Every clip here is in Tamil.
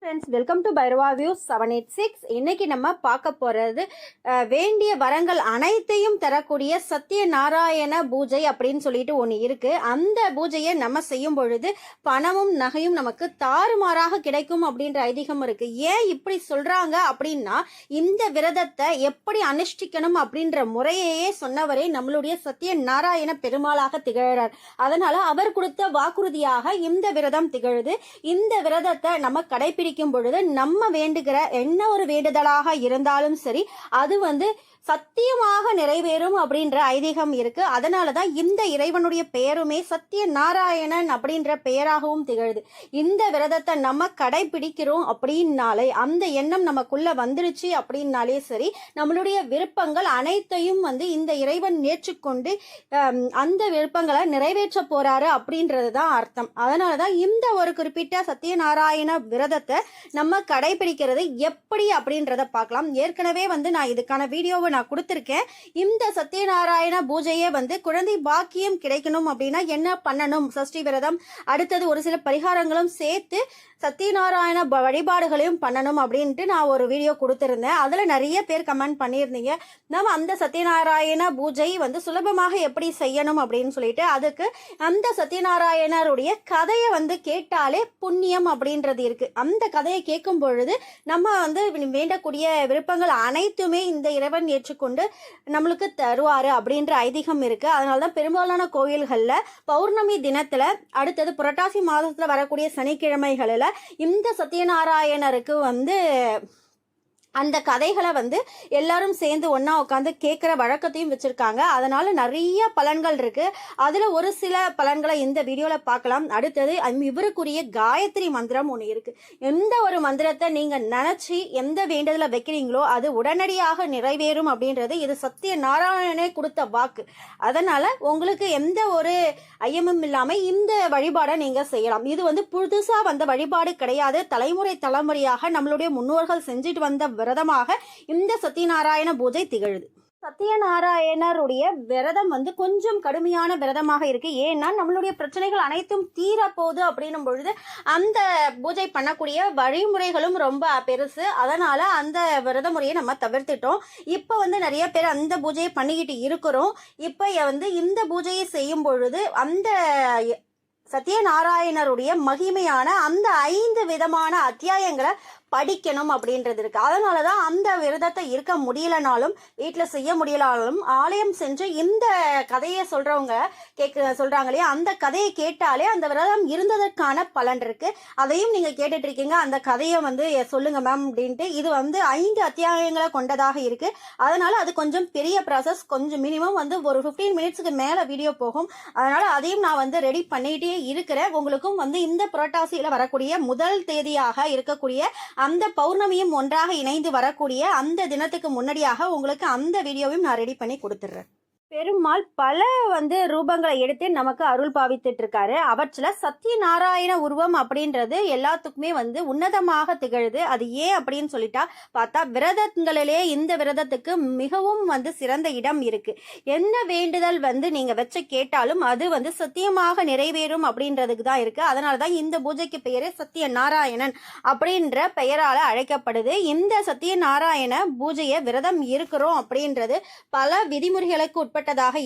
Friends, welcome to Bhairava views 786. இன்னைக்கு நம்ம பார்க்க போறது வேண்டிய வரங்கள் அனைத்தையும் தரக்கூடிய சத்யநாராயண பூஜை அப்படின்னு சொல்லிட்டு ஒன்று இருக்கு. அந்த பூஜையை நம்ம செய்யும் பொழுது பணமும் நகையும் நமக்கு தாறுமாறாக கிடைக்கும் அப்படின்ற ஐதீகம் இருக்கு. ஏன் இப்படி சொல்றாங்க அப்படின்னா, இந்த விரதத்தை எப்படி அனுஷ்டிக்கணும் அப்படின்ற முறையையே சொன்னவரே நம்மளுடைய சத்யநாராயண பெருமாளாக திகழறார். அதனால அவர் கொடுத்த வாக்குறுதியாக இந்த விரதம் திகழுது. இந்த விரதத்தை நம்ம கடைபிடிக்கும் பொழுது நம்ம வேண்டுகிற என்ன ஒரு வேண்டுதலாக இருந்தாலும் சரி, அது சத்தியமாக நிறைவேறும் அப்படின்ற ஐதீகம் இருக்கு. அதனாலதான் இந்த இறைவனுடைய பெயருமே சத்யநாராயணன் அப்படின்ற பெயராகவும் திகழுது. இந்த விரதத்தை நம்ம கடைபிடிக்கிறோம் அப்படின்னாலே, அந்த எண்ணம் நமக்குள்ள வந்துருச்சு அப்படின்னாலே சரி, நம்மளுடைய விருப்பங்கள் அனைத்தையும் இந்த இறைவன் ஏற்றுக்கொண்டு அந்த விருப்பங்களை நிறைவேற்ற போறாரு அப்படின்றதுதான் அர்த்தம். அதனாலதான் இந்த ஒரு குறிப்பிட்ட சத்யநாராயண விரதத்தை நம்ம கடைபிடிக்கிறது எப்படி அப்படின்றத பார்க்கலாம். ஏற்கனவே நான் இதுக்கான வீடியோவை நான் கொடுத்திருக்கேன். இந்த சத்யநாராயண பூஜையே குழந்தை பாக்கியம் கிடைக்கணும் அப்படின்னா என்ன பண்ணணும், சஷ்டி விரதம், அடுத்தது ஒரு சில பரிகாரங்களும் சேர்த்து சத்யநாராயண வழிபாடுகளையும் பண்ணணும் அப்படின்ட்டு நான் ஒரு வீடியோ கொடுத்திருந்தேன். அதுல நிறைய பேர் கமெண்ட் பண்ணியிருந்தீங்க, நம்ம அந்த சத்யநாராயண பூஜை சுலபமாக எப்படி செய்யணும் அப்படின்னு சொல்லிட்டு. அதுக்கு அந்த சத்யநாராயணருடைய கதையை கேட்டாலே புண்ணியம் அப்படின்றது இருக்கு. அந்த கதையை கேட்கும் பொழுது நம்ம வேண்டக்கூடிய விருப்பங்கள் அனைத்துமே இந்த இறைவன் ஏற்றுக்கொண்டு நம்மளுக்கு தருவாரு அப்படின்ற ஐதீகம் இருக்கு. அதனாலதான் பெரும்பாலான கோயில்கள்ல பௌர்ணமி தினத்துல, அடுத்தது புரட்டாசி மாதத்துல வரக்கூடிய சனிக்கிழமைகளில் இந்த சத்யநாராயணருக்கு அந்த கதைகளை எல்லாரும் சேர்ந்து ஒன்னா உட்காந்து கேட்கிற வழக்கத்தையும் வச்சிருக்காங்க. அதனால நிறைய பலன்கள் இருக்கு. அதுல ஒரு சில பலன்களை இந்த வீடியோல பார்க்கலாம். அடுத்தது இவருக்குரிய காயத்ரி மந்திரம் ஒன்று இருக்கு. எந்த ஒரு மந்திரத்தை நீங்க நினைச்சு எந்த வேண்டுதல வைக்கிறீங்களோ அது உடனடியாக நிறைவேறும் அப்படின்றது இது சத்யநாராயணனே கொடுத்த வாக்கு. அதனால உங்களுக்கு எந்த ஒரு ஐயமும் இல்லாம இந்த வழிபாடை நீங்க செய்யலாம். இது புதுசா வந்த வழிபாடு கிடையாது. தலைமுறையாக நம்மளுடைய முன்னோர்கள் செஞ்சுட்டு வந்த விரதமாக இந்த சத்யநாராயண பூஜை திகழுது. சத்யநாராயணருடைய விரதம் கொஞ்சம் கடுமையான விரதமாக இருக்கு. ஏன்னா நம்மளுடைய பிரச்சனைகள் அனைத்தும் தீர போகுது அப்படின்னும் பொழுது அந்த பூஜை பண்ணக்கூடிய வழிமுறைகளும் ரொம்ப பெருசு. அதனால அந்த விரத முறையை நம்ம தவிர்த்துட்டோம். இப்ப நிறைய பேர் அந்த பூஜையை பண்ணிக்கிட்டு இருக்கிறோம். இப்ப இந்த பூஜையை செய்யும் பொழுது அந்த சத்யநாராயணருடைய மகிமையான அந்த 5 விதமான அத்தியாயங்களை படிக்கணும் அப்படின்றது இருக்கு. அதனாலதான் அந்த விரதத்தை இருக்க முடியலனாலும், வீட்டுல செய்ய முடியலாலும், ஆலயம் சென்று இந்த கதையை சொல்றாங்க இல்லையா, அந்த கதையை கேட்டாலே அந்த விரதம் இருந்ததற்கான பலன் இருக்கு. அதையும் நீங்க கேட்டுட்டு இருக்கீங்க. அந்த கதையை சொல்லுங்க மேம் அப்படின்ட்டு. இது 5 அத்தியாயங்களை கொண்டதாக இருக்கு. அதனால அது கொஞ்சம் பெரிய ப்ராசஸ். கொஞ்சம் மினிமம் ஒரு 15 மினிட்ஸ்க்கு மேல வீடியோ போகும். அதனால அதையும் நான் ரெடி பண்ணிட்டே இருக்கிறேன். உங்களுக்கும் இந்த புரட்டாசியில வரக்கூடிய முதல் தேதியாக இருக்கக்கூடிய அந்த பௌர்ணமியும் ஒன்றாக இணைந்து வரக்கூடிய அந்த தினத்துக்கு முன்னாடியாக உங்களுக்கு அந்த வீடியோவையும் நான் ரெடி பண்ணி கொடுத்துட்றேன். பெருமாள் பல ரூபங்களை எடுத்து நமக்கு அருள் பாவித்துட்டு இருக்காரு. அவற்றில் சத்யநாராயண உருவம் அப்படின்றது எல்லாத்துக்குமே உன்னதமாக திகழுது. அது ஏன் அப்படின்னு சொல்லிட்டா பார்த்தா, விரதங்களிலே இந்த விரதத்துக்கு மிகவும் சிறந்த இடம் இருக்கு. என்ன வேண்டுதல் நீங்க வச்சு கேட்டாலும் அது சத்தியமாக நிறைவேறும் அப்படின்றதுக்கு தான் இருக்கு. அதனாலதான் இந்த பூஜைக்கு பெயரு சத்யநாராயணன் அப்படின்ற பெயரால அழைக்கப்படுது. இந்த சத்யநாராயண பூஜையை விரதம் இருக்கிறோம் அப்படின்றது பல விதிமுறைகளுக்கு உட்பட்ட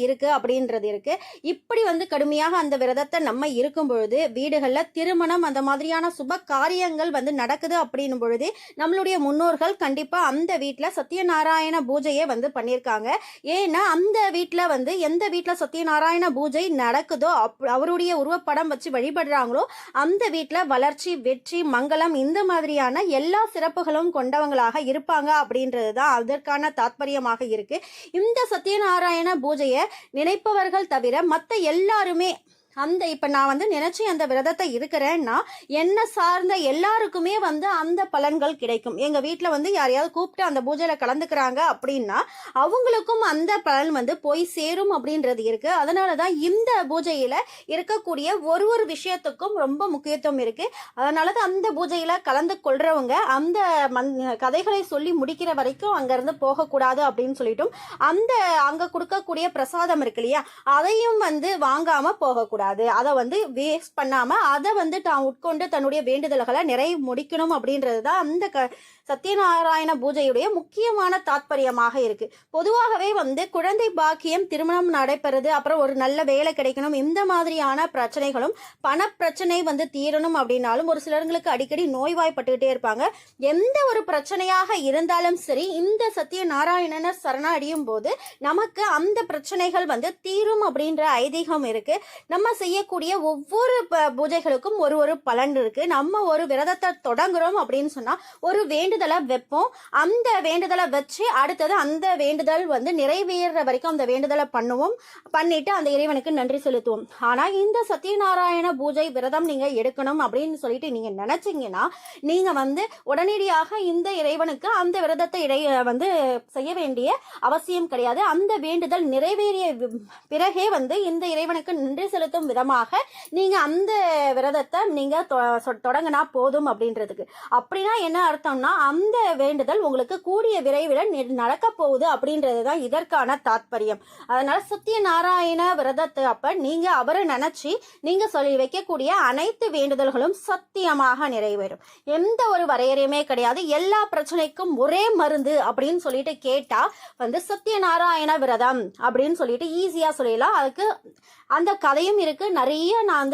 இருக்கு அப்படின்றது இருக்கு. இப்படி கடுமையாக அந்த விரதத்தை நம்ம இருக்கும் பொழுது வீடுகள்ல திருமணம் அந்த மாதிரியான சுப காரியங்கள் நடக்குது அப்படின்னும் பொழுது நம்மளுடைய முன்னோர்கள் கண்டிப்பா அந்த வீட்டுல சத்யநாராயண பூஜையை பண்ணிருக்காங்க. ஏன்னா அந்த வீட்டுல எந்த வீட்டுல சத்யநாராயண பூஜை நடக்குதோ அவருடைய உருவப்படம் வச்சு வழிபடுறாங்களோ அந்த வீட்டுல வளர்ச்சி, வெற்றி, மங்களம் இந்த மாதிரியான எல்லா சிறப்புகளும் கொண்டவங்களாக இருப்பாங்க அப்படின்றதுதான் அதற்கான தாத்பரியமாக இருக்கு. இந்த சத்யநாராயண பூஜையை நினைப்பவர்கள் தவிர மற்ற எல்லாருமே இப்ப நான் நினைச்சு அந்த விரதத்தை இருக்கிறேன்னா என்ன சார்ந்த எல்லாருக்குமே அந்த பலன்கள் கிடைக்கும். எங்க வீட்டுல யாரையாவது கூப்பிட்டு அந்த பூஜையில கலந்துக்கிறாங்க அப்படின்னா அவங்களுக்கும் அந்த பலன் போய் சேரும் அப்படின்றது இருக்கு. அதனாலதான் இந்த பூஜையில இருக்கக்கூடிய ஒரு விஷயத்துக்கும் ரொம்ப முக்கியத்துவம் இருக்கு. அதனாலதான் அந்த பூஜையில கலந்து கொள்றவங்க அந்த கதைகளை சொல்லி முடிக்கிற வரைக்கும் அங்க இருந்து போகக்கூடாது அப்படின்னு சொல்லிட்டும், அங்க கொடுக்கக்கூடிய பிரசாதம் இருக்கு இல்லையா, அதையும் வாங்காம போகக்கூடாது. போயிடக்கூடாது, அதை வந்து வேஸ்ட் பண்ணாம அதை வந்து தான் உட்கொண்டு தன்னுடைய வேண்டுதல்களை நிறைவு முடிக்கணும் அப்படின்றது தான் அந்த சத்யநாராயண பூஜையுடைய முக்கியமான தாத்பரியமாக இருக்கு. பொதுவாகவே வந்து குழந்தை பாக்கியம், திருமணம் நடைபெறுது, அப்புறம் ஒரு நல்ல வேலை கிடைக்கணும், இந்த மாதிரியான பிரச்சனைகளும் பண பிரச்சனை வந்து தீரணும் அப்படின்னாலும் ஒரு சிலர்களுக்கு அடிக்கடி நோய்வாய்ப்பட்டுக்கிட்டே இருப்பாங்க. எந்த ஒரு பிரச்சனையாக இருந்தாலும் சரி, இந்த சத்யநாராயணனை சரணடையும் போது நமக்கு அந்த பிரச்சனைகள் வந்து தீரும் அப்படின்ற ஐதீகம் இருக்கு. நம்ம செய்யக்கூடிய ஒவ்வொரு பூஜைகளுக்கும் ஒரு ஒரு பலன் இருக்கு. நம்ம ஒரு விரதத்தை தொடங்குறோம் அப்படின்னு சொன்னா ஒரு வேண்டுதலை வைப்போம். அந்த வேண்டுதலை வச்சு அடுத்தது அந்த வேண்டுதல் வந்து நிறைவேற வரைக்கும் அந்த வேண்டுதலை பண்ணிட்டு அந்த இறைவனுக்கு நன்றி செலுத்துவோம். ஆனா இந்த சத்யநாராயண பூஜை விரதம் நீங்க எடுக்கணும் அப்படின்னு சொல்லிட்டு நீங்க நினைச்சீங்கன்னா நீங்க வந்து உடனடியாக இந்த இறைவனுக்கு அந்த விரதத்தை வந்து செய்ய வேண்டிய அவசியம் கிடையாது. அந்த வேண்டுதல் நிறைவேறிய பிறகே வந்து இந்த இறைவனுக்கு நன்றி செலுத்தும் விதமாக நீங்க அந்த விரதத்தை நீங்க தொடங்கினா போதும் அப்படின்றதுக்கு. அப்படின்னா என்ன அர்த்தம்னா அந்த வேண்டுதல் உங்களுக்கு கூடிய விரைவில் நடக்க போகுது அப்படின்றதுதான் இதற்கான தாத்பரியம். அதனால சத்யநாராயண விரதத்தை அப்ப நீங்க அவரை நினைச்சு நீங்க சொல்லி வைக்கக்கூடிய அனைத்து வேண்டுதல்களும் சத்தியமாக நிறைவேறும். எந்த ஒரு வரையறையுமே கிடையாது. எல்லா பிரச்சனைக்கும் ஒரே மருந்து அப்படின்னு சொல்லிட்டு கேட்டா வந்து சத்யநாராயண விரதம் அப்படின்னு சொல்லிட்டு ஈஸியா சொல்லிடலாம். அதுக்கு அந்த கதையும் இருக்கு, நிறைய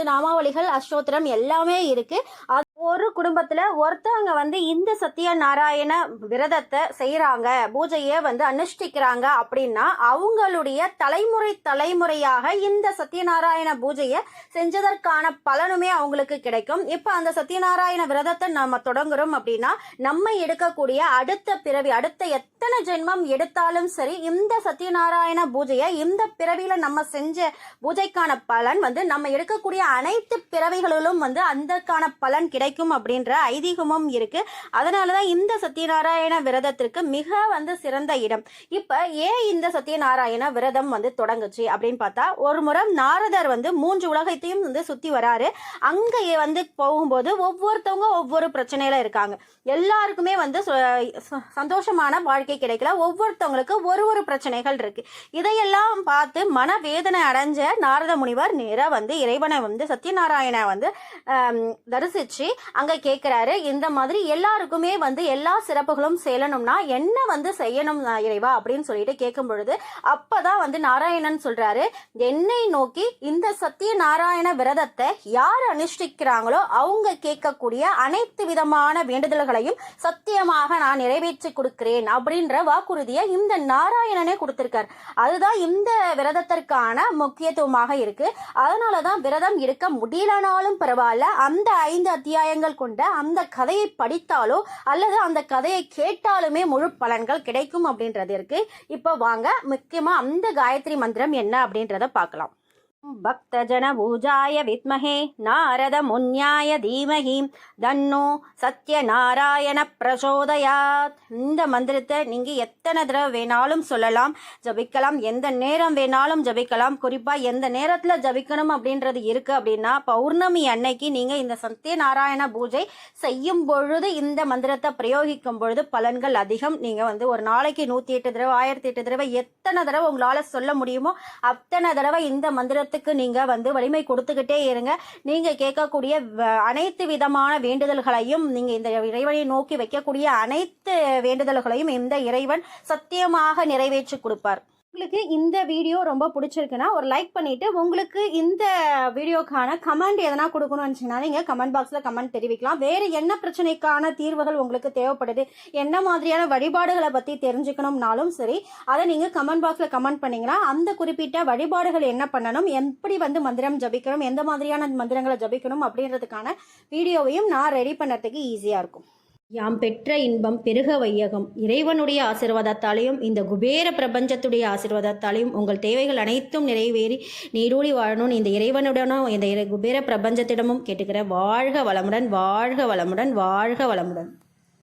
நாமாவளிகள், அஷ்டோத்திரம் எல்லாமே இருக்கு. ஒரு குடும்பத்துல ஒருத்தவங்க வந்து இந்த சத்யநாராயண விரதத்தை செய்யறாங்க, பூஜையை வந்து அனுஷ்டிக்கிறாங்க அப்படின்னா அவங்களுடைய தலைமுறையாக இந்த சத்யநாராயண பூஜையை செஞ்சதற்கான பலனுமே அவங்களுக்கு கிடைக்கும். இப்ப அந்த சத்யநாராயண விரதத்தை நம்ம தொடங்குறோம் அப்படின்னா நம்ம எடுக்கக்கூடிய அடுத்த பிறவி, அடுத்த எத்தனை ஜென்மம் எடுத்தாலும் சரி, இந்த சத்யநாராயண பூஜையை இந்த பிறவியில நம்ம செஞ்ச பூஜைக்கான பலன் வந்து நம்ம எடுக்கக்கூடிய அனைத்து பிறவிகளிலும் வந்து அதற்கான பலன் கிடைக்கும் அப்படின்ற ஐதீகமும் இருக்கு. அதனாலதான் இந்த சத்யநாராயண விரதத்திற்கு மிக வந்து சிறந்த இடம். இப்ப ஏன் இந்த சத்யநாராயண விரதம் வந்து தொடங்குச்சு அப்படின்னு பார்த்தா, ஒரு முறை நாரதர் வந்து 3 உலகத்தையும் வந்து சுத்தி வராரு. அங்க வந்து போகும்போது ஒவ்வொருத்தவங்க ஒவ்வொரு பிரச்சனையில இருக்காங்க. எல்லாருக்குமே வந்து சந்தோஷமான வாழ்க்கை கிடைக்கல. ஒவ்வொருத்தவங்களுக்கு ஒரு பிரச்சனைகள் இருக்கு. இதையெல்லாம் பார்த்து மனவேதனை அடைஞ்ச நாரத முனிவர் நேரா வந்து இறைவனை வந்து சத்யநாராயண வந்து தரிசிச்சு அங்க கேட்கிறாரு, இந்த மாதிரி எல்லாருக்குமே வந்து எல்லா சிறப்புகளும் செல்லணும்னா என்ன வந்து செய்யணும் இறைவா அப்படின்னு சொல்லிட்டு கேட்கும் பொழுது அப்பதான் வந்து நாராயணன் சொல்றாரு, என்னை நோக்கி இந்த சத்யநாராயண விரதத்தை யார் அனுஷ்டிக்கிறாங்களோ அவங்க கேட்கக்கூடிய அனைத்து விதமான வேண்டுதல்களையும் சத்தியமாக நான் நிறைவேற்றி கொடுக்கிறேன் அப்படின்ற வாக்குறுதியை இந்த நாராயணனே கொடுத்திருக்கார். அதுதான் இந்த விரதத்திற்கான முக்கியத்துவமாக இருக்கு. அதனாலதான் விரதம் இருக்க முடியலனாலும் பரவாயில்ல, அந்த 5 அத்தியாயங்கள் கொண்ட அந்த கதையை படித்தாலோ அல்லது அந்த கதையை கேட்டாலுமே முழு பலன்கள் கிடைக்கும் அப்படின்றது இருக்கு. இப்ப வாங்க முக்கியமா அந்த காயத்ரி மந்திரம் என்ன அப்படின்றத பார்க்கலாம். பக்தஜன பூஜாய வித்மஹே நாரத முன்யாய தீமஹி தன்னோ சத்யநாராயண பிரசோதயாத். இந்த மந்திரத்தை நீங்க எத்தனை தடவை வேணாலும் சொல்லலாம், ஜபிக்கலாம், எந்த நேரம் வேணாலும் ஜபிக்கலாம். குறிப்பா எந்த நேரத்துல ஜபிக்கணும் அப்படின்றது இருக்கு அப்படின்னா பௌர்ணமி அன்னைக்கு நீங்க இந்த சத்யநாராயண பூஜை செய்யும் பொழுது இந்த மந்திரத்தை பிரயோகிக்கும் பொழுது பலன்கள் அதிகம். நீங்க வந்து ஒரு நாளைக்கு 108 தடவை, 1008 தடவை, எத்தனை தடவை உங்களால சொல்ல முடியுமோ அத்தனை தடவை இந்த மந்திரத்தை நீங்க வந்து வலிமை கொடுத்துக்கிட்டே இருங்க. நீங்க கேட்கக்கூடிய அனைத்து விதமான வேண்டுதல்களையும், நீங்க இந்த இறைவனை நோக்கி வைக்கக்கூடிய அனைத்து வேண்டுதல்களையும் இந்த இறைவன் சத்தியமாக நிறைவேற்றி கொடுப்பார். உங்களுக்கு இந்த வீடியோ ரொம்ப பிடிச்சிருக்குன்னா ஒரு லைக் பண்ணிட்டு உங்களுக்கு இந்த வீடியோக்கான கமெண்ட் எதனா கொடுக்கணும்னு நினச்சிங்கன்னா நீங்கள் கமெண்ட் பாக்ஸில் கமெண்ட் தெரிவிக்கலாம். வேறு என்ன பிரச்சனைக்கான தீர்வுகள் உங்களுக்கு தேவைப்படுது, என்ன மாதிரியான வழிபாடுகளை பற்றி தெரிஞ்சுக்கணும்னாலும் சரி, அதை நீங்கள் கமெண்ட் பாக்ஸில் கமெண்ட் பண்ணிங்கன்னா அந்த குறிப்பிட்ட வழிபாடுகள் என்ன பண்ணணும், எப்படி வந்து மந்திரம் ஜபிக்கணும், எந்த மாதிரியான மந்திரங்களை ஜபிக்கணும் அப்படின்றதுக்கான வீடியோவையும் நான் ரெடி பண்ணுறதுக்கு ஈஸியாக இருக்கும். யாம் பெற்ற இன்பம் பெருக வையகம். இறைவனுடைய ஆசீர்வாதத்தாலையும் இந்த குபேர பிரபஞ்சத்துடைய ஆசீர்வாதத்தாலையும் உங்கள் தேவைகள் அனைத்தும் நிறைவேறி நீடூழி வாழணும் இந்த இறைவனுடனும் இந்த குபேர பிரபஞ்சத்திடமும் கேட்டுக்கிற. வாழ்க வளமுடன், வாழ்க வளமுடன், வாழ்க வளமுடன்.